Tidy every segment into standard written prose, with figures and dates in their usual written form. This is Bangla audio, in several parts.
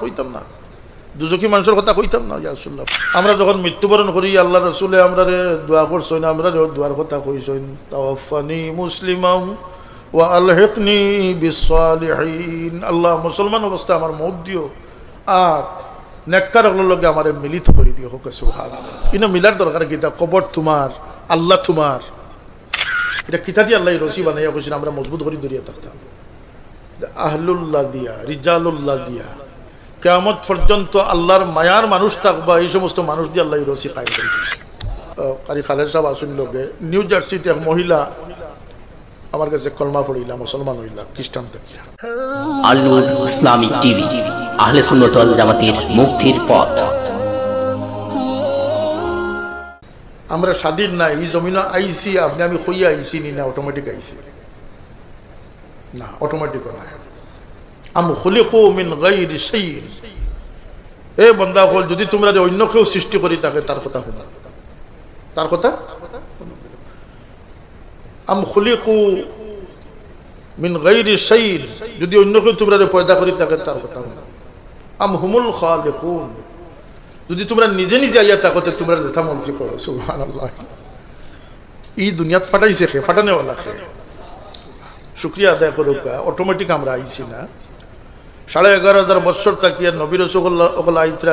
কইতাম না, দুজকি মানুষের কথা কইতাম না ইয়া রাসূলুল্লাহ। আমরা যখন মৃত্যুবরণ করি আল্লাহ রাসূলে আমরা দোয়া করছেন, আমরা দোয়ার কথা কইছেন, তাওয়াফানি মুসলিমান ওয়া আলহিকনি বিসসালিহিন। আল্লাহ মুসলমান অবস্থায় আমার মওত দিও আর নেককার হলোর লগে আমারে মিলিত করে দিও। হোক সুবহানাল্লাহ। ইনো মিলার দরকার কিতা, কবর তোমার, আল্লাহ তোমার, এটা কিতা দিয়ে আল্লাহ রসি বানাইয়া কইছেন আমরা মজবুত করে ধরিয়া থাকতাম। আহলুল্লাহ দিয়া, রিজালুল্লাহ দিয়া, কিয়ামত পর্যন্ত আল্লাহর মায়ার মানুষ থাকবা, এই সমস্ত মানুষ দিয়ে আল্লাহ রসি কায়েম করে দিয়েছে। কারি খালেদ সাহেব আসুন লোকে নিউ জার্সিতে এক মহিলা আমার কাছে কলমা পড়িলা, মুসলমান হইলা খ্রিস্টান থেকে। আল নূর ইসলামিক টিভি, আহলে সুন্নাত ওয়াল জামাতের মুক্তির পথ। আমরা স্বাধীন না, এই জমিন আইসি আপনি আমি কইয়া আইসি নি না অটোমেটিক আইসি না, অটোমেটিক না। আম খুলিকু মিন গায়রি শাইইন। এ বান্দা বল, যদি তোমরা যে অন্য কেউ সৃষ্টি করি তাকে তার কথা শোনা, তার কথা। আম খুলিকু মিন গায়রি শাইইন, যদি অন্য কেউ তোমরা যে পয়দা করি তাকে তার কথা শোনা। আম হুমুল খালিকুন, যদি তোমরা নিজে নিজে আইয়া তাকতে তোমরা যেটা মনসি করো। সুবহানাল্লাহ। এই দুনিয়াত ফাটাইছে খে, ফাটানেওয়ালা খে, শুক্রিয়া আদায় করুক। অটোমেটিক আমরা আইছি না। 11,500 বছর তাকিয়া নবী রাসূল ওগুলা আইতরা,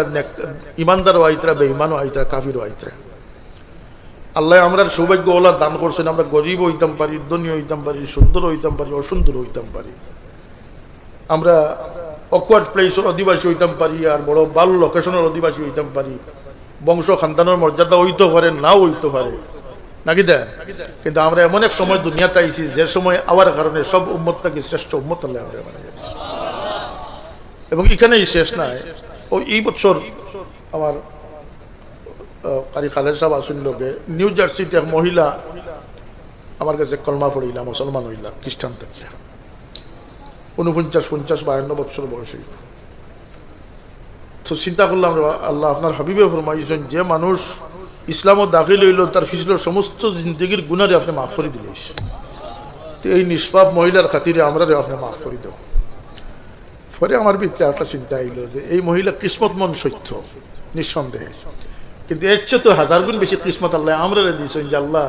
ইমানদারও আইতরা, বেঈমানও আইতরা, কাফিরও আইতরা। আল্লাহ আমরা সৌভাগ্য ওলা দান করছেন, আমরা গরিব হইতাম পারি, ধনী হইতাম পারি, সুন্দর হইতাম পারি, অসুন্দর হইতাম পারি, আমরা অকওয়ার্ড প্লেসের অধিবাসী হইতাম পারি, আর বড় বাল লোকেশনের অধিবাসী হইতাম পারি, বংশ খানদানের মর্যাদা হইতে পারে, নাও হইতে পারে নাকি দেয়। কিন্তু আমরা এমন এক সময় দুনিয়াতে আইছি যে সময় আওয়ার কারণে সব উম্মতটাকে শ্রেষ্ঠ উম্মত আল্লাহ আমরা বানাই যাচ্ছি। এবং এখানেই শেষ নাই। এই বছর আমার কারি খালেদ সাহেব আসুন লোকে নিউ জার্সিতে এক মহিলা আমার কাছে কলমা পড়িলা, মুসলমান হইলা খ্রিস্টান থেকে। 49, 50, 52 বছর বয়সে। তো চিন্তা করলাম আল্লাহ আপনার হাবিবে ফরমাইছেন যে মানুষ ইসলামও দাখিল হইল তার ফিসলের সমস্ত জিন্দগির গুনারে আপনি মাফ করে দিলেন। তো এই নিষ্পাপ মহিলার খাতিরে আমরা আপনি মাফ করে দেব। পরে আমার ভিতরে একটা চিন্তা আইল যে এই মহিলা কিসমত মন সত্য নিঃসন্দেহে, কিন্তু এর চেয়ে তো 1000 গুণ বেশি কিসমত আল্লাহ আমরা দিয়েছেন যে আল্লাহ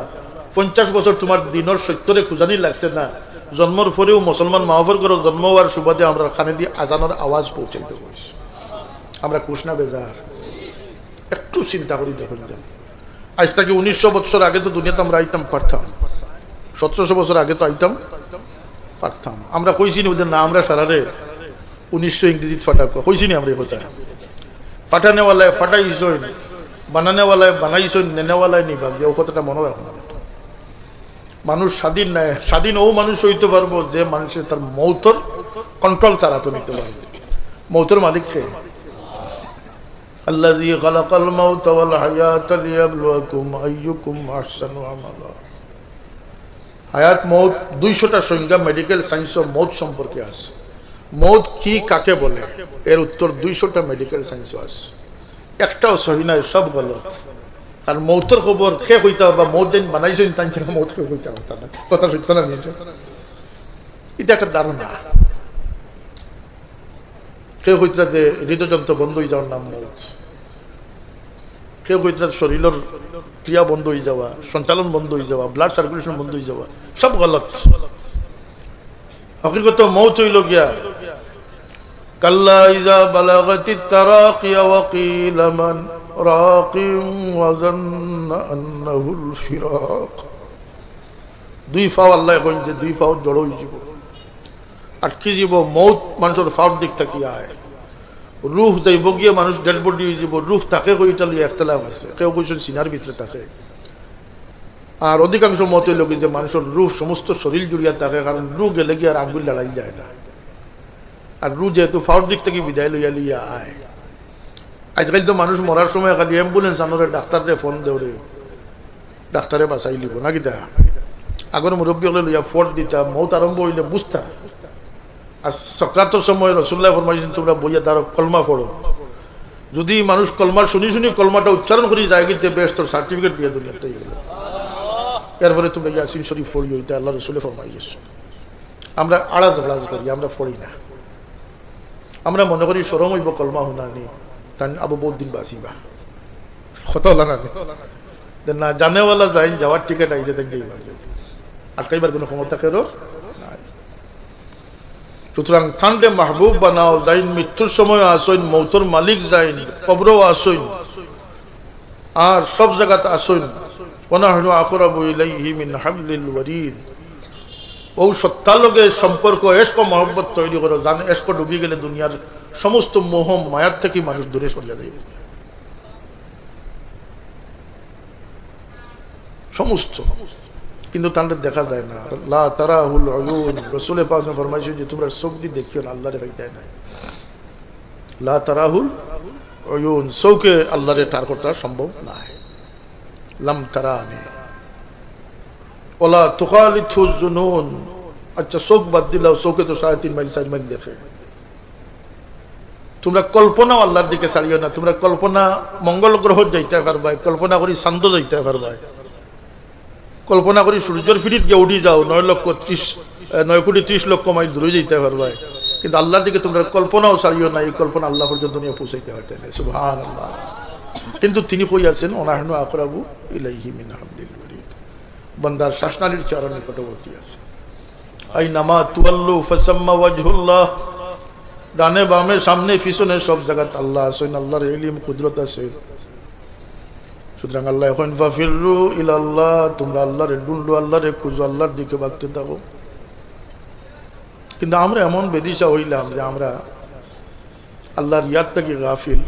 50 বছর তোমার দিনের সত্যরে খুঁজানি লাগছে না, জন্মর পরেও মুসলমান মাহফর করো, জন্ম হওয়ার সুবাদে আমরা খানে দিয়ে আজানোর আওয়াজ পৌঁছাই দেবো। আমরা কুশনা বেজার। একটু চিন্তা করি দেখুন, আজ থেকে 1900 বছর আগে তো দুনিয়াতে আমরা আইতাম পারতাম, 1700 বছর আগে তো আইতাম পারতাম। আমরা কইছি নি ওদের না, আমরা সারারে 1900 ইংরেজি ফাটা কইছি নি আমরা এই কথা। ফাটানেওয়ালায় ফাটাইছই, বানানেওয়ালায় বানাইছই, নেনেওয়ালায় নিবা, যে ও কথাটা মনে রাখুন। মানুষ স্বাধীন নাই, স্বাধীন ও মানুষ হইতে পারবো যে মানুষের তার মৌতর কন্ট্রোল তারা তো নিতে পারবে। মৌতর মালিক কে? আল্লাযী খালাকাল মাউতা ওয়াল হায়াতা লিয়াবলুয়াকুম আইয়ুকুম আহসানু আমালা। হায়াত মৌত 200টা সংজ্ঞা মেডিকেল সায়েন্স মৌত সম্পর্কে আছে। মৌত কি কাকে বলে এর উত্তর 200টা মেডিকেল সায়েন্স আছে। একটাও সহি নাই, সব গলত। আর মৌতের খবর কে কইতে হবে, মৌত দিন বানাইছেন তাই মৌত কে কইতে হবে, কথা সত্য না নিজে। এটা একটা ধারণা। কেউ কইতরা যে হৃদযন্ত্র বন্ধ হয়ে যাওয়ার নাম মৌত, কেউ কইতরা শরীরের ক্রিয়া বন্ধ হয়ে যাওয়া, সঞ্চালন বন্ধ হয়ে যাওয়া, ব্লাড সার্কুলেশন বন্ধ হয়ে যাওয়া, সব গলত। হকিকত মৌত হইল গিয়া কাল্লা ইযা বালাগাতিত তারাকিয়া ওয়া কিলা মান রাকিম ওয়া যান্না আন্নাহুল ফিরাক। 2 ফাও আল্লাহ কইন যে 2 ফাও জড় হই যাব, আটকি যাব। মৌত মানুষের ফাওর দিক তাকিয়া আয়, রুহ যাইব গিয়ে মানুষ ডেড বডি হয়ে যাব। রুহ তাকে কইটা লিয়ে একতলাফ আছে, কেউ কইছেন সিনার ভিতরে থাকে। আর অধিকাংশ মত হইল যে মানুষের রুহ সমস্ত শরীর জুড়িয়া থাকে, কারণ রুহ গেলে গিয়ে আর আঙ্গুল লড়াই যায় না। আর রুহ যেহেতু ফাওর দিক থেকে বিদায় লইয়া লিয়া আয়। আজকাল তো মানুষ মরার সময় খালি অ্যাম্বুলেন্স আনোরে ডাক্তারে ফোন দেওরে, ডাক্তারে বাঁচাই লিব নাকি তা। আগর মুরব্বী হলে লইয়া ফোর্ট দিতা, মৌত আরম্ভ হইলে বুঝতা। আর সক্রাতর সময় রাসূলুল্লাহ ফরমাইছেন তোমরা বইয়া দাঁড়ো, কলমা পড়ো। যদি মানুষ কলমা শুনি শুনি কলমাটা উচ্চারণ করি যায় কিন্তু বেশ তোর সার্টিফিকেট দিয়ে দুনিয়াতে গেল। এরপরে তোমরা ইয়াসিন শরীফ পড়ি, ওইটা আল্লাহ রাসূল ফরমাইছেন। আমরা আড়াজ করি, আমরা পড়ি না। আমরা মনে করি শরম হইব কলমা হুনানি তাই আবু বহুত দিন বাঁচিবা কত হল না না জানেওয়ালা যাই যাওয়ার টিকিট আইছে দেখি আটকাইবার কোনো ক্ষমতা কেন। সুতরাং ঠান্ডে মাহবুব বানাও যাইন, মৃত্যুর সময় আসইন, মৌতর মালিক যাইন, কবরও আসইন, আর সব জায়গাতে আসইন। ওয়ানাহনু আকরাবু ইলাইহি মিন হাবলিল ওয়ারিদ। ও সত্তার লগে সম্পর্ক এশক মহব্বত তৈরি করো, জানে এশক ডুবি গেলে দুনিয়ার সমস্ত মোহ মায়ার থেকে মানুষ দূরে সরিয়ে যাবে, সমস্ত। কিন্তু তাদের দেখা যায় না। লা তারাহুল উয়ুন, রাসূল পাক ফরমাইছেন যে তোমরা চোখ দিয়ে দেখিও না, আল্লাহরে পাইতে না। লা তারাহুল উয়ুন, চোখে আল্লাহরে টার করা সম্ভব না। লাম তারানি ওলা তুখালিতু জুনুন। আচ্ছা চোখ বাদ দিলাও, চোখে তো 3.5 মাইল 4 মাইল দেখে। তোমরা কল্পনাও আল্লাহর দিকে ছাড়িও না। তোমরা কল্পনা মঙ্গল গ্রহ যাইতে পারবা, কল্পনা করি চান্দ যাইতে পারবা, কল্পনা করি সূর্যের ফিরিত গিয়ে উঠি যাও 9,30,00,000 মাইল দূরে যেতে পারবা। কিন্তু আল্লাহর দিকে তোমরা কল্পনাও ছাড়িও না। এই কল্পনা আল্লাহ পর্যন্ত নিয়ে পৌঁছাইতে পারতেন। সুবহানাল্লাহ। কিন্তু তিনি কই আছেন ওনাহনু আকরাবু ইলাইহি মিন হাবলিল ওয়ারিদ। বান্দার শ্বাসনালীর চরণ নিকটবর্তী আছে। আইনামা তুওয়াল্লু ফাসাম্মা ওয়াজহুল্লাহ। ডানে বামে সামনে পিছনে সব জায়গাতে আল্লাহ আছেন, আল্লাহর ইলম কুদরত আছে। সুতরাং আল্লাহ এখন ফাফিরু ইলাল্লাহ, তোমরা আল্লাহরে ডুল্লু, আল্লাহরে খুঁজো, আল্লাহর দিকে ভাগতে থাকো। কিন্তু আমরা এমন বেদিশা হইলাম যে আমরা আল্লাহর ইয়াদ থেকে গাফিল,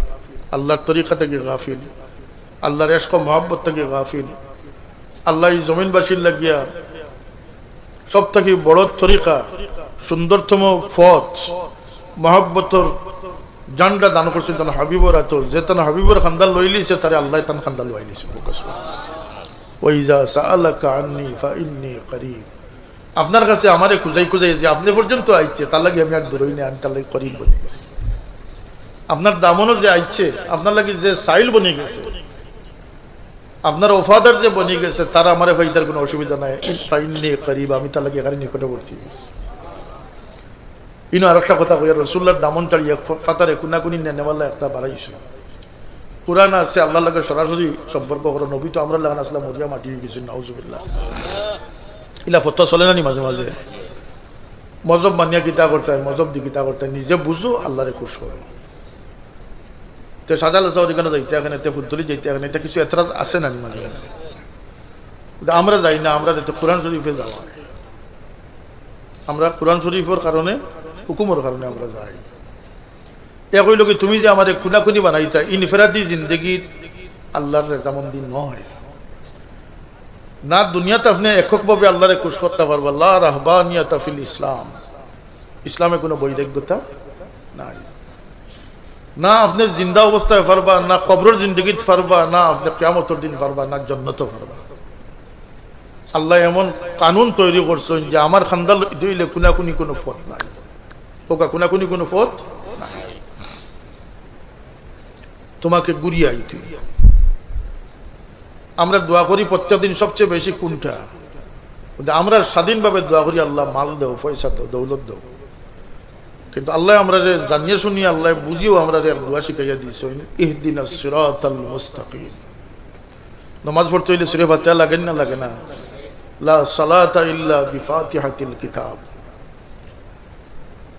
আল্লাহর তরিকা থেকে গাফিল, আল্লাহর ইশক মহব্বত থেকে গাফিল। আল্লাহ এই জমিনবাসীর লাগিয়া সব থেকে বড় তরিকা, সুন্দরতম পথ, মহব্বতর জানটা দান করছে তার হাবিবর এত, যে তার হাবিবর খান্দাল লইলিছে তারে আল্লাহ তান খান্দাল লইলিছে। ওয়াইজা সাআলাকা আন্নী ফাইন্নী করিব। আপনার কাছে আমারে খুঁজাই খুঁজাই যে আপনি পর্যন্ত আইছে, তার লাগে আমি আর দূরই নেই, আমি তার লাগে করিব বনে গেছি। আপনার দামনও যে আইছে, আপনার লাগে যে সাইল বনে গেছে, আপনার ওফাদার যে বনে গেছে, তারা আমারে ফাইদার কোনো অসুবিধা নাই। ফাইন্নী করিব, আমি তার লাগে এখানে নিকটবর্তী গেছি। ইনো আর একটা কথা কই, রাসূলুল্লাহর দামন চালিয়ে ফাতারে কুনাকুনি নেওয়ালা একটা বাড়াইছে। কুরআন আছে আল্লাহর লাগে সরাসরি সম্পর্ক করো। নবী তো আমরা লাগান আসলাম মরিয়া মাটি হয়ে গেছে, নাউজুবিল্লাহ। ইলা ফতোয়া চলে না নি মাঝে মাঝে? মজব মানিয়া গীতা করতে হয়, মজব দি গীতা করতে হয়, নিজে বুঝো আল্লাহরে খুশ করো। তে সাজাল সাউরি কেন যাইতে এখানে, তে ফুলতলি যাইতে এখানে, এটা কিছু এতরাজ আছে না নি মাঝে মাঝে? আমরা যাই না, আমরা কোরআন শরীফে যাওয়া, আমরা কোরআন শরীফের কারণে, হুকুমের কারণে আমরা যাই। এ কইল কি তুমি যে আমাদের খুনাখুনি বানাইতা, ইনফেরাদি জিন্দগি আল্লাহর রেজামন্দি নয় না। দুনিয়াতে আপনি এককভাবে আল্লাহরে খুশ করতে পারবা। লা রাহবানিয়াতা ফিল ইসলাম, ইসলামে কোনো বৈরাগ্যতা নাই। না আপনি জিন্দা অবস্থায় পারবা, না কবরের জিন্দগিতে পারবা, না আপনি কিয়ামতের দিন পারবা, না জান্নাতে পারবা। আল্লাহ এমন কানুন তৈরি করছেন যে আমার খান্দাল দিলে কুনাকুনি কোনো পথ নাই, ওকা কুনাকুনি কোনো পথ নাই। তোমাকে গুড়িয়ে আইতে আমরা দোয়া করি প্রত্যেকদিন। সবচেয়ে বেশি কোনটা? আমরা স্বাধীনভাবে দোয়া করি আল্লাহ মাল দেও, পয়সা দেও, দৌলত দেও। কিন্তু আল্লাহ আমরা জানিয়ে শুনিয়ে, আল্লাহ বুঝিয়েও আমরা দোয়া শিখাইয়া দিয়েছেন, ইহদিনাস সিরাতাল মুস্তাকিম। নামাজ পড়তে হইলে সূরা ফাতিহা লাগে না লাগে না? লা সালাতা ইল্লা বিফাতিহাতিল কিতাব।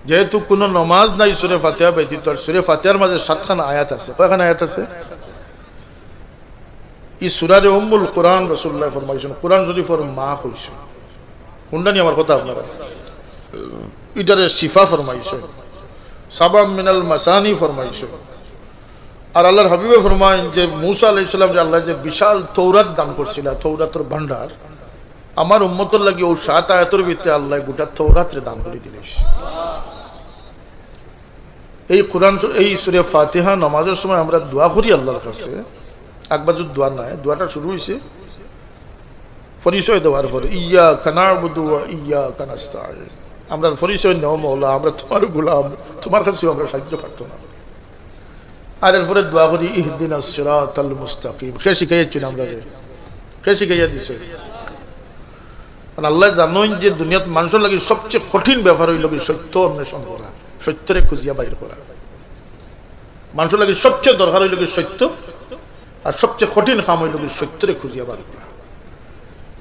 যেহেতু কোনো নমাজ নাই সূরা ফাতিহা ব্যতীত, আর সূরা ফাতিহার মাঝে 7খানা আয়াত আছে। কয়খানা আয়াত আছে? এই সূরারে উম্মুল কোরআন রাসূলুল্লাহ ফরমাইছেন, কোরআন শরীফের মা কইছে। কোনটা নিয়ে আমার কথা আপনারা? এটারে শিফা ফরমাইছে, সাবাম মিনাল মাসানি ফরমাইছে। আর আল্লাহর হাবিবে ফরমায়েন যে মূসা আলাইহিস সালাম যে আল্লাহ যে বিশাল তৌরাত দান করছিল, তৌরাতের ভান্ডার, আমার উম্মতের লাগি ও 7 আয়াতের ভিতরে আল্লাহ গোটা তৌরাতরে দান করে দিলেন। এই কোরআন, এই সূরা ফাতিহা নামাজের সময় আমরা দোয়া করি আল্লাহর কাছে। একবার যদি দোয়া নাই, দোয়াটা শুরু হয়েছে পরিচয় দেওয়ার পরে, ইয়্যাকা না'বুদু ওয়া ইয়্যাকা নাস্তাঈন। আমরা পরিচয় নেও মওলা, আমরা তোমার গোলাম, তোমার কাছেও আমরা সাহায্য প্রার্থনা করি। আর এরপরে দোয়া করি ইহদিনাস সিরাতাল মুস্তাকিম। কে শিখাইছেন আমরা? কে শিখাইয়া দিছে? আল্লাহ জানেন যে দুনিয়াত মানুষের লাগে সবচেয়ে কঠিন ব্যাপার হইল কি সত্য অন্বেষণ করা, সত্যরে খুঁজিয়া বাইর করা। মানুষের লাগে সবচেয়ে দরকার হইল সত্য, আর সবচেয়ে কঠিন কাম হইল সত্যরে খুঁজিয়া বাইর করা।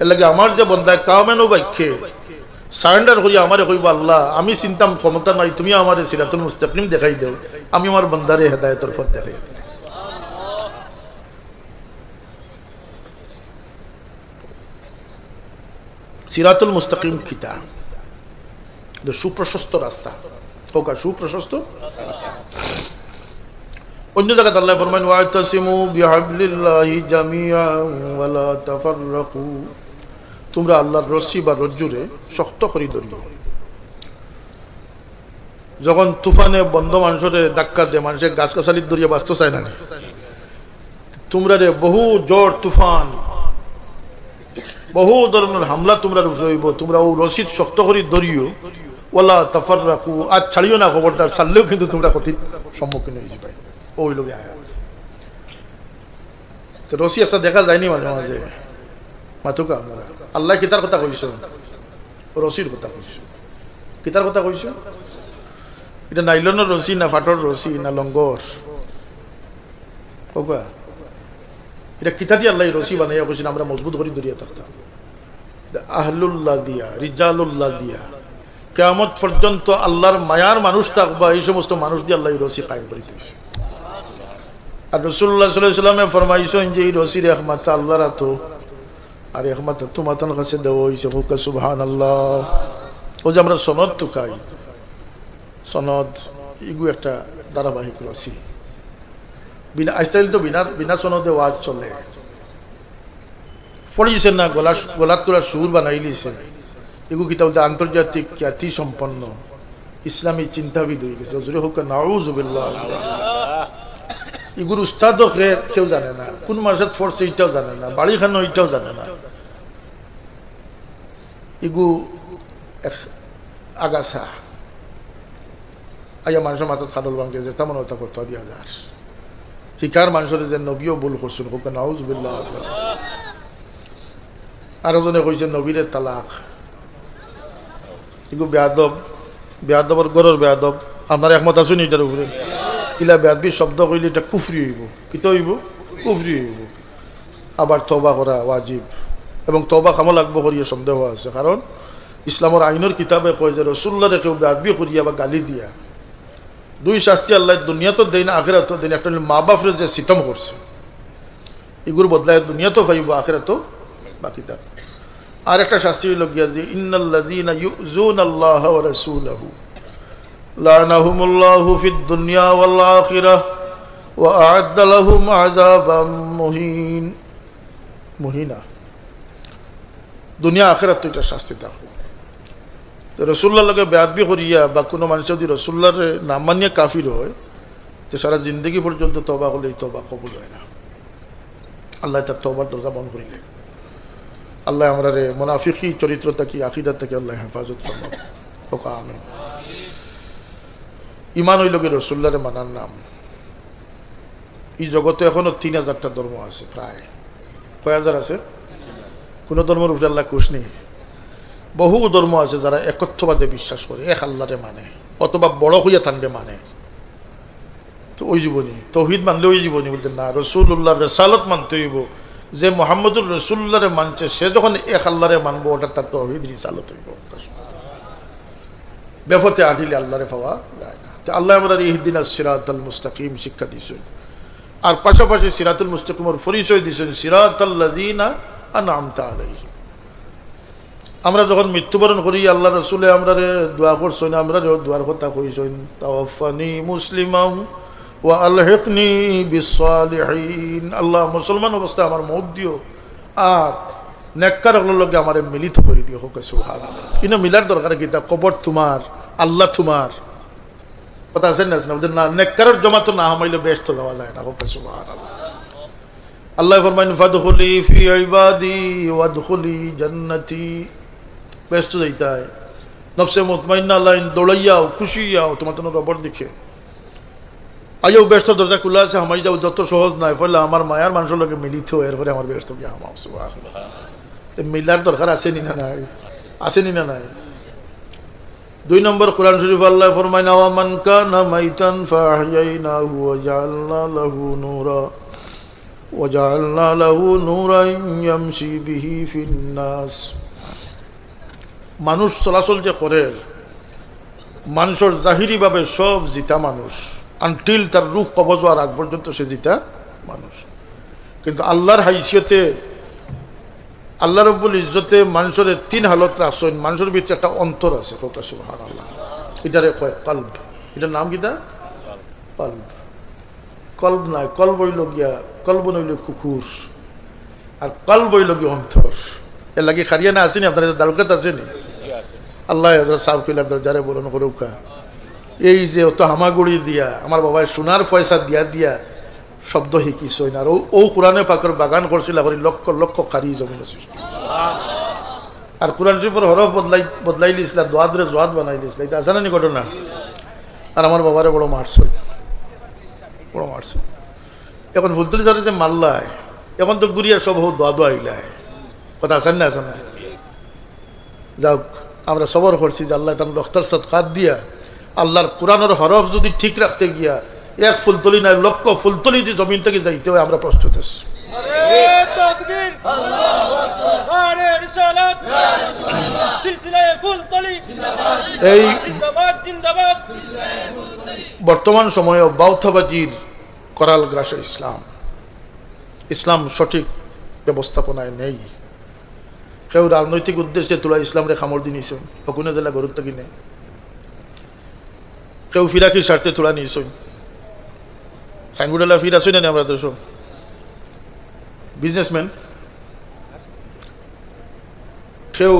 এর লাগে আমার যে বন্ধায় কামেন বাক্যে সারেন্ডার করিয়া আমারে কইব, আল্লাহ আমি চিন্তাম ক্ষমতা নাই, তুমি আমারে সিরাতুল মুস্তাকিম দেখাই দাও, আমি আমার বন্দারে হেদায়েতের পথ দেখাই দিই। সিরাতুল মুস্তাকিম কিতা সুপ্রশস্ত রাস্তা, সুপ্রশস্ত রাস্তা। অন্য জায়গায় আল্লাহ ফরমান ওয়াতাসিমু বিহাবলিল্লাহি জামিআন ওয়া লা তাফাররাকু, তোমরা আল্লাহর রশি বা রজ্জুরে শক্ত করে ধরিও। যখন তুফানে বন্ধ মানুষরে ধাক্কা দেয়, মানুষের গাছ গাছালির দরিয়া বাঁচতে চায় না, তোমরা রে বহু জ্বর তুফান বহু ধরনের হামলা তোমরা রইব, তোমরা ও রশিদ শক্ত করে ধরিও। ওয়ালা তাফাররাকু, আজ ছাড়িও না, খবরদার ছাড়লেও কিন্তু তোমরা কঠিন সম্মুখীন হয়ে যাবে। ওই লোক আয়াত তো রশি একটা দেখা যায়নি মাঝে মাঝে মাতুকা আপনারা। আল্লাহ কিতার কথা কইছ, রশির কথা কইছ। কিতার কথা কইছ? এটা নাইলনের রশি না ফাটর রশি না লঙ্গর? এটা কিতা দিয়ে আল্লাহ রশি বানাইয়া কইছেন আমরা মজবুত করে ধরিয়া থাকতাম। আহলুল্লাহ দিয়া, রিজালুল্লাহ দিয়া, কিয়ামত পর্যন্ত আল্লাহর মায়ার মানুষ থাকবা, এই সমস্ত মানুষ দিয়ে আল্লাহ রশি কায়েম করে দিয়েছে। আর রাসূলুল্লাহ সাল্লাল্লাহু আলাইহি ওয়াসাল্লাম ফরমাইছেন যে এই রশির একমাত আল্লাহর হাতে, আর একমাত্র তোমার কাছে দেওয়া হয়েছে। সুবহানাল্লাহ। ও যে আমরা সনদ তো খাই, সনদ এগু একটা ধারাবাহিক রশি। বিনা আইস্টাইল তো বিনা সনদে ওয়াজ চলে। পড়িয়েছেন না, গলাত তোলা সুর বানাই লিছে। এগু কিতাব আন্তর্জাতিক খ্যাতি সম্পন্ন ইসলামী চিন্তাবিদ হয়ে গেছে। হুজুরে হোক নাউযুবিল্লাহ। এগুর উস্তাদ কেউ জানে না, কোন মাসে ফোর্স এইটাও জানে না, বাড়ি খানো এইটাও জানে না। এগু এক আগাছা আইয়া মানুষের মাথার খাদল ভাঙে যে তেমন ওটা করতে দিয়া যার শিকার মানুষের যে নবীও ভুল করছেন, হোক নাউযুবিল্লাহ। আরো জনে কইছে নবীরে তালাক। এগু বেয়াদব, বেয়াদবর গরর বেয়াদব। আপনার একমত আছেন এটার উপরে? ইলা বেয়াদবি শব্দ কইলে এটা কুফরি হইব। কিতা হইব? কুফরি হইব। আবার তওবা করা ওয়াজিব, এবং তওবা কামো লাগবো করিয়া সন্দেহ আছে। কারণ ইসলামের আইনের কিতাবে কয় যে রাসূলুল্লাহরে কেউ বেয়াদবি করিয়া বা গালি দিয়া দুই শাস্তি আল্লাহ দুনিয়াতো দেন আখিরাতো দেন। একটা মা বাপরে যে সিতম করছে এগুর বদলায় দুনিয়াতো পাইব, আখিরাতো বাকিটা। আর একটা শাস্তি হইল গিয়া যে ইন্নাল্লাযীনা ইউযুনাল্লাহা ওয়া রাসূলাহু লানাহুমুল্লাহু ফিদ দুনিয়া ওয়াল আখিরাহ ওয়া আ'আদ্দা লাহুম আযাবাম মুহিনা। দুনিয়া আখিরাত তো এটা শাস্তি দাও। রাসূলুল্লাহর লগে বেয়াদবি করিয়া বা কোনো মানুষ যদি রাসূলুল্লাহর নাম মানিয়া কাফির হয়, তো সারা জিন্দগি পর্যন্ত তওবা করলে তওবা কবুল হয় না। আল্লাহ তার তওবার দরজা বন্ধ করিলেন। আল্লাহ আমরা রে মুনাফিকি চরিত্র থেকে আকীদা থেকে আল্লাহ হেফাজত ফরমাক। ওকা আমিন। ঈমান হইল কি রাসূলুল্লাহর মানার নাম। এই জগতে এখনো 3000টা ধর্ম আছে, প্রায় কয় হাজার আছে? কোন ধর্মের উপরে আল্লাহ খুশ নেই। বহু ধর্ম আছে যারা একত্ববাদে বিশ্বাস করে, এক আল্লাহরে মানে, অথবা বড় হইয়া থাকবে মানে। তো ওই জীবনী তৌহিদ মানলে ওই জীবনী বলতে না, রাসূলুল্লাহর রিসালাত মানতে হইব। যে মুহাম্মদুর রাসূলুল্লাহরে মানছে সে যখন এক আল্লাহরে মানবো, ওটা তার তৌহিদ রিসালাত হইব। বেফতে আদিলে আল্লাহরে পাওয়া যায় না। তো আল্লাহ আমরা ইহদিনাস সিরাতাল মুস্তাকিম শিক্ষা দিয়েছেন, আর পাশাপাশি সিরাতুল মুস্তাকিমের পরিচয় দিয়েছেন সিরাতাল্লাযীনা আনআমতা আলাইহিম। আমরা যখন মৃত্যুবরণ করি আল্লাহ রাসূলে আমরা দোয়া করছেন, আমরা দোয়ার কথা কইছেন তাওয়াফানি মুসলিমান ওয়া আলহিকনি বিসসালিহিন। আল্লাহ মুসলমান অবস্থায় আমার মওত দিও, আর নেককার হলোর লগে আমারে মিলিত করে দিও। হোক সুবহানাল্লাহ। ইনো মিলার দরকার কি? তা কবর তোমার, আল্লাহ তোমার, কথা আছে না? না, নেককারের জমা তো না হামাইলে বেশ তো যাওয়া যায় না। হোক সুবহানাল্লাহ। আল্লাহ ফরমাইন ফাদখুলি ফি ইবাদি ওয়াদখুলি জান্নাতি। ব্যস্ত যাইতে হয় নফসে মুতমাইন্না লাইন দৌড়াইয়াও খুশি যাও তোমার তো রবর দেখে আইও ব্যস্ত দরজা খোলা আছে, হামাই যাও যত সহজ নাই। ফলে আমার মায়ার মানুষের লোকে মিলিত এরপরে আমার ব্যস্ত গিয়ে হামাও। মিলার দরকার আছে নি না নাই? আছে নি না নাই? 2 নম্বর কোরআন শরীফ আল্লাহ ফরমায় ওয়া মান কানা মাইতান ফাহইয়াইনাহু ওয়া জাআলনা লাহু নূরান ইয়ামশি বিহি ফিন নাস। মানুষ চলাচল যে করে, মানুষের জাহিরিভাবে সব জিতা মানুষ, আনটিল তার রূহ কবজ হওয়ার আগ পর্যন্ত সে জিতা মানুষ। কিন্তু আল্লাহর হাইসিয়তে, আল্লাহ রব্বুল ইজ্জতে মানুষের 3 হালত রাখছেন। মানুষের ভিতরে একটা অন্তর আছে, কথা সুবহানাল্লাহ, এটারে কয় কলব। এটার নাম কিটা? কলব। কলব নাই, কলব হইল গিয়া, কলব নইল কুকুর, আর কলব হইল গিয়া অন্তর। এর লাগে খারিয়ানা আসেনি, আপনার দালকাত আসেনি? আল্লাহ সাউকিলার দরজারে বলুন করুকা, এই যে অত হামাগুড়ি দিয়া আমার বাবায় সোনার পয়সা দিয়া দিয়া শব্দ শিকিছ না, আর ও কোরআনে পাকের বাগান করছিল, লক্ষ লক্ষ খারি জমিন সৃষ্টি। আর কোরআন শরীফের হরফ বদলাই দিয়েছিল, দোয়াদরে জোয়াদ বানাই দিয়েছিল। এটা আছে না নি ঘটনা? আর আমার বাবারে বড় মারছ, বড় মারছ। এখন ভুলতুলি সাথে যে মাল্লায়, এখন তো গুড়িয়া সব হোক দোয়া দোয়া আইলায়, কথা আছেন না? আছে না? যাক, আমরা সবর করছি যে আল্লাহ তার রক্তার সৎকাত দিয়া আল্লাহর কোরআনের হরফ যদি ঠিক রাখতে গিয়া এক ফুলতলি নাই, লক্ষ ফুলতলি যে জমিন থেকে যাইতে হয়, আমরা প্রস্তুত আছি। এই বর্তমান সময়ে বাউথাবাজির করাল গ্রাসে ইসলাম সঠিক ব্যবস্থাপনায় নেই। কেউ রাজনৈতিক উদ্দেশ্যে তোলা ইসলামরে খামর দিয়ে নিয়েছেন, হকুনে জেলা গরুত্ব কিনে। কেউ ফিরাকির স্বার্থে তোলা নিয়েছেন, সাইনগুডেলা ফির আসুন না আমরা দেশ বিজনেসম্যান। কেউ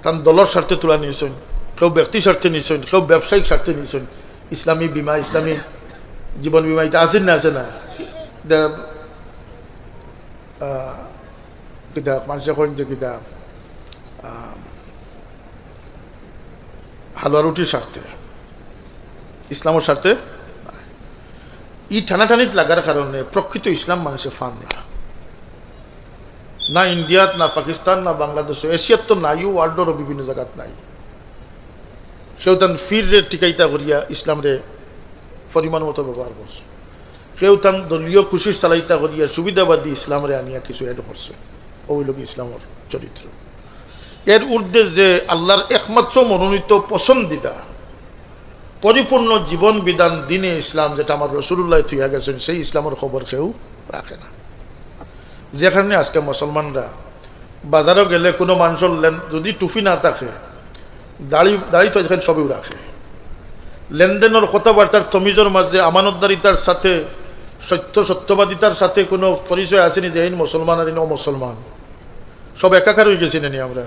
তার দলের স্বার্থে তোলা নিয়েছেন, কেউ ব্যক্তি স্বার্থে নিয়েছেন, কেউ ব্যবসায়িক স্বার্থে নিয়েছেন। ইসলামী বিমা, ইসলামী জীবন বিমা, এটা আসেন না? আছে না? কিতা মানুষে কইন যে কিতা হালুয়া রুটির স্বার্থে, ইসলামের স্বার্থে ই টানাটানিত লাগার কারণে প্রকৃত ইসলাম মানুষে ফান না ইন্ডিয়াত, না পাকিস্তান, না বাংলাদেশে, এশিয়াত তো নাই, ওয়ার্ল্ডেরও বিভিন্ন জায়গাত নাই। কেউ তান ফির রে টিকাইতা করিয়া ইসলাম রে পরিমাণ মতো ব্যবহার করছে, কেউ তান দলীয় খুশির চালাইতা করিয়া সুবিধাবাদী ইসলাম রে আনিয়া কিছু এড করছে। ওই লোক ইসলামের চরিত্র। এর ঊর্ধ্বে যে আল্লাহর একমাত্র মনোনীত পছন্দিদা পরিপূর্ণ জীবন বিধান দিনে ইসলাম, যেটা আমার রাসূলুল্লাহ থুইয়া গেছেন, সেই ইসলামের খবর কেউ রাখে না। যেখানে আজকে মুসলমানরা বাজারে গেলে কোনো মানুষের যদি টুপি না থাকে, দাড়ি তো এখানে সবই রাখে। লেনদেনের কথাবার্তার তমিজের মাঝে আমানতদারিতার সাথে সত্যবাদিতার সাথে কোনো পরিচয় আসেনি যে এই মুসলমান আর অমুসলমান, সব একাকার হয়ে গেছি নানি আমরা।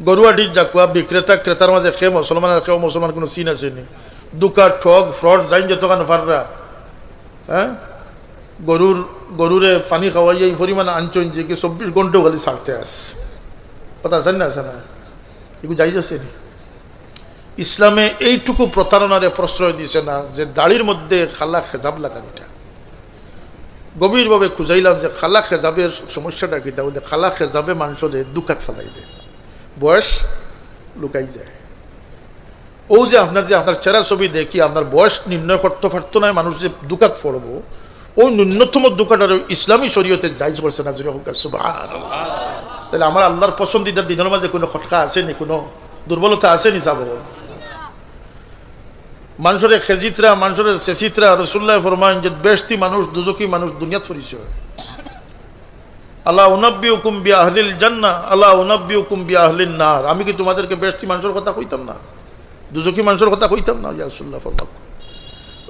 গরুয়াটির জাকুয়া বিক্রেতা ক্রেতার মাঝে খেয়ে মুসলমান আর খেয়ে মুসলমান কোনো সিন আসেনি। দুকা ঠগ ফ্রড যাইন যতখান ফাররা, হ্যাঁ, গরুরে পানি খাওয়াই এই পরিমাণ আনচন যে 24 ঘন্টা খালি ছাড়তে আসে, কথা আছেন না? আছে না? এগুলো যাই যাচ্ছে নি। ইসলামে এইটুকু প্রতারণারে প্রশ্রয় দিছে না যে দাড়ির মধ্যে খালা খেজাব লাগানিটা। গভীরভাবে খুঁজাইলাম যে খালা খেজাবের সমস্যাটা কিতা, বলে খালা খেজাবে মানুষের দুকাত ফেলাই দেয়, বয়স লুকাই যায়। ও যে আপনার চেহারা ছবি দেখি আপনার বয়স নির্ণয় করতে পারত না, মানুষ যে দুকাত পড়বো, ওই ন্যূনতম দুকাটার ইসলামী শরীয়তে জায়েজ করছে না। সুবহানাল্লাহ। তাহলে আমার আল্লাহর পছন্দিদার দিনের মাঝে কোনো খটকা আসেনি, কোনো দুর্বলতা আসেনি? যাব মানুষের খেজিতরা, মানুষের শেষিতরা, রাসূলুল্লাহ ফরমায়েন যে বেশটি মানুষ দুজকি মানুষ দুনিয়াত পরিচয়। আলা উনাব্বিউকুম বিআহলিল জান্নাহ আলা উনাব্বিউকুম বিআহলিন নার। আমি কি তোমাদেরকে বেশটি মানুষের কথা কইতাম না, দুজকি মানুষের কথা কইতাম না? ইয়া রাসূলুল্লাহ ফরমায়েন,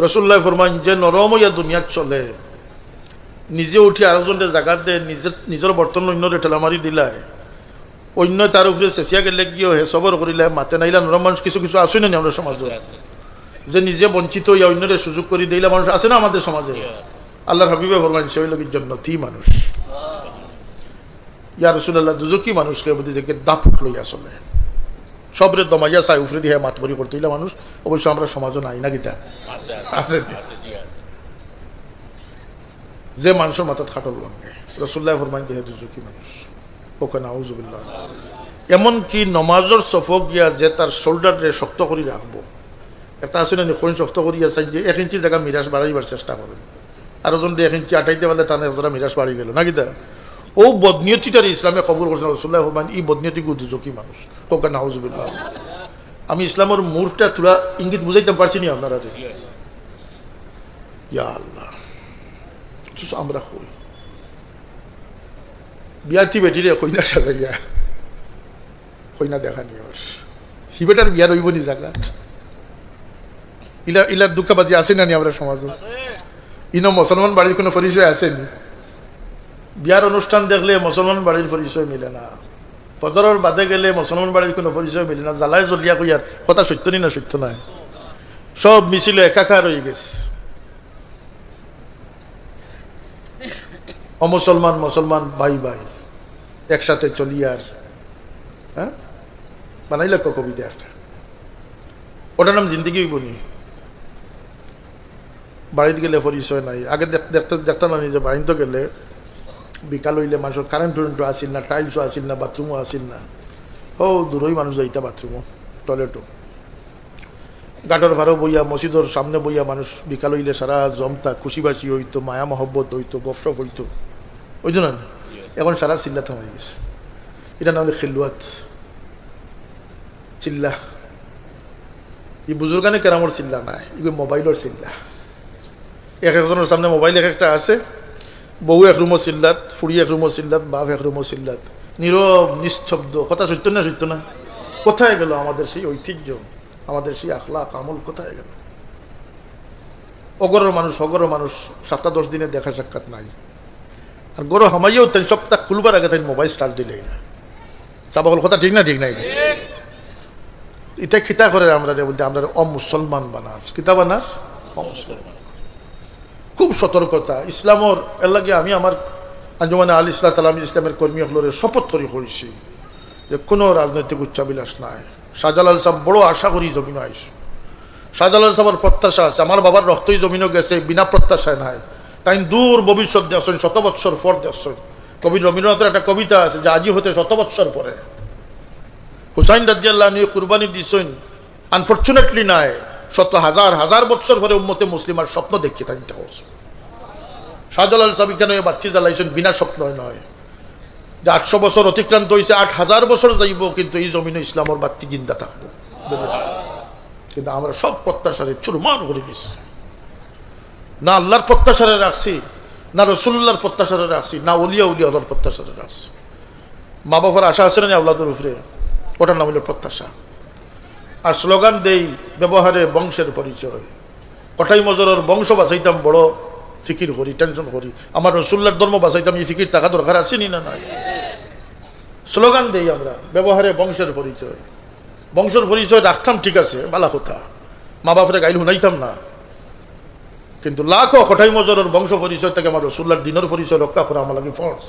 রাসূলুল্লাহ ফরমায়েন যে নরম হইয়া দুনিয়াত চলে, নিজে উঠি আরেকজনের জায়গা দে, নিজের বর্তন অন্যরে ঠেলামারি দিলায়, অন্য তার উপরে চেঁচিয়া গেলে গিয়ে হে সবর করিলে মাতে নাইলা নরম মানুষ কিছু কিছু আসে না আমাদের সমাজে, যে নিজে বঞ্চিত হইয়া অন্যরে সুযোগ করে দিলা মানুষ আছে না আমাদের সমাজে? আল্লাহর হাবিবে ফরমায়েন সেই লোকের জন্য মানুষ। ইয়া রাসূলুল্লাহ, দুজকি মানুষকে বুঝি যে দাপুট লইয়া চলে, সবরে দমাইয়া চাই উফরে দিয়ে মাতবরি করতে হইলে মানুষ। অবশ্য আমরা সমাজও নাই না, গীতা আছে যে মানুষের মাথাত খাটল লাগে। রাসূলুল্লাহ ফরমায়েন যে দুজকি মানুষ, ওকে নাউযুবিল্লাহ। এমনকি নমাজের সফক গিয়া যে তার শোল্ডারে শক্ত করে রাখবো, একটা আছে না কোন শক্ত করিয়া চাই যে 1 ইঞ্চি জায়গা মিরাজ বাড়াইবার চেষ্টা করবেন, আর ওজন 1 ইঞ্চি আটাইতে পারলে তার একজোড়া মিরাজ বাড়ি গেল নাকি তা ও বদনিয়তিটার ইসলামে কবুল করছেন রাসূলুল্লাহ ফরমান এই বদনিয়তি দুজকি মানুষ কোকা নাউজুবিল্লাহ। আমি ইসলামের মূরটা তোরা ইঙ্গিত বুঝাইতে পারছি না আপনারা, ইয়া আল্লাহ আমরা কই বিয়াতি বেটিরে কইনা সাজাইয়া কইনা দেখা নিয়স হিবেটার বিয়া রইব নি জায়গাত ইলার দুঃখবাজি আছে না নি আমরা সমাজে? ইনো মুসলমান বাড়ির কোনো পরিচয় আসেনি। বিয়ার অনুষ্ঠান দেখলে মুসলমান বাড়ির পরিচয় মিলে না, ফজরের বাদে গেলে মুসলমান বাড়ির কোনো পরিচয় মিলে না। জ্বালায় জ্বলিয়া কইয়ার কথা সত্য নি না সত্য নয়, সব মিছিলে একাকার হয়ে গেছে। অমুসলমান মুসলমান ভাই ভাই একসাথে চলিয়ার হ্যাঁ বানাইলে কবিতা একটা, ওটার নাম জিন্দগি বনি। বাড়িতে গেলে পরিচয় নাই। আগে দেখতাম না নিজে বাড়িতে গেলে বিকাল হইলে মানুষের কারেন্ট টুরেন্টও আসিল না, টাইলসও আসিল না, বাথরুমও আসিল না। ও দূরই মানুষ যাইতা বাথরুমও টয়লেটও গাটর ভাড়ো বইয়া মসজিদর সামনে বইয়া মানুষ বিকাল হইলে সারা জমতা খুশিবাসি হইতো, মায়া মহব্বত হইতো, গপসপ হইতো। ওই জন্য এখন সারা চিল্লা থামাই গেছে। এটা না হলে খেলুয়াত চিল্লা, এই বুজুর্গানে কেরামর চিল্লা নাই, এগুলো মোবাইলের চিল্লা। একজনের সামনে মোবাইল একটা আছে, বউ এক রুমো চিল্লাত, ফুড়ি এক রুমো চিল্লাত, বাপ এক রুমো চিল্লাত, নীরব নিস্তব্ধ। কথা সত্য না সত্য না? কোথায় গেল আমাদের সেই ঐতিহ্য, আমাদের সেই আখলাক আমল কোথায় গেল? অগরের মানুষ 7-10 দিনে দেখা সাক্ষাৎ নাই। আর গরো হামাইও তেন সপ্তাহ খুলবার আগে তাই মোবাইল স্টার্ট দিলেই না। চাবাকল কথা ঠিক না ঠিক নাই? এটা খিতা করে আমরা বলতে আমরা অমুসলমান বানার, কিতা বানার অমুসলমান। খুব সতর্কতা ইসলামর এর লাগে। আমি আমার আঞ্জুমানে আল ইসলাহ তালামি ইসলামের কর্মী হলরে শপথ করে করেছি যে কোনো রাজনৈতিক উচ্চাবিলাস নাই। শাহজালাল সাহেব বড় আশা করি জমিনও আইসো। শাহজালাল সাহেবের প্রত্যাশা আছে, আমার বাবার রক্তই জমিনও গেছে, বিনা প্রত্যাশায় নাই। তাই দূর ভবিষ্যৎ দেখছেন, 100 বৎসর পর দেখছেন। কবি রবীন্দ্রনাথের একটা কবিতা আছে যে আজি হতে 100 বৎসর পরে হুসাইন রাদিয়াল্লাহু আনহু কুরবানি দিছেন। আনফরচুনেটলি নাই, 100,000 বৎসর পরে উম্মতে মুসলিমার স্বপ্ন দেখি তাই হচ্ছে। শাহজালাল সাহেব কেন বাচ্চি জ্বালাইছেন বিনা স্বপ্ন নয়, যে 800 বছর অতিক্রান্ত হয়েছে, 8,000 বছর যাইব, কিন্তু এই জমিনে ইসলামের বাত্তি জিন্দা থাকবো। কিন্তু আমরা সব প্রত্যাশারে চুরমার করে দিচ্ছি। না আল্লাহর প্রত্যাশারে রাখছি, না রসুল্লাহর প্রত্যাশারে রাখছি, না উলিয়া আল্লাহর প্রত্যাশারে রাখছি। মা বাবার আশা আছে না আল্লাহর উপরে, ওটার নাম হলো প্রত্যাশা। আর স্লোগান দেই ব্যবহারে বংশের পরিচয়। কটাই মজরের বংশ বাঁচাইতাম বড় ফিকির করি, টেনশন করি। আমার রসুল্লাহর ধর্ম বাঁচাইতাম, এই ফিকির টাকা দরকার আসেনি না নাই? স্লোগান দেই আমরা ব্যবহারে বংশের পরিচয়। বংশের পরিচয় রাখতাম ঠিক আছে, বালা কথা, মা বাপরে গাইল শুনাইতাম না। কিন্তু লাখো কটাই মজরের বংশ পরিচয় থেকে আমার রসুল্লাহর দিনের পরিচয় রক্ষা করা আমার লাগে ফরজ।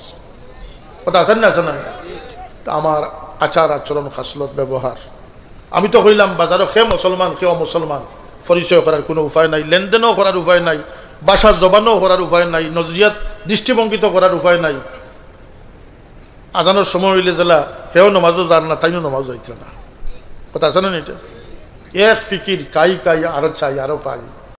কথা আছেন না আছে না? আমার আচার আচরণ খাসলত ব্যবহার, আমি তো কইলাম বাজারও খে মুসলমান কেউ মুসলমান পরিচয় করার কোনো উপায় নাই, লেনদেনও করার উপায় নাই, বাসার জবানও করার উপায় নাই, নজরিয়াত দৃষ্টিভঙ্গিত করার উপায় নাই। আজানোর সময় হইলে জেলা হেও নমাজও যার না, তাইও নমাজ যাইত না। কথা আছে না? এটা এক ফিকির কাই আরো চাই আরো পাই।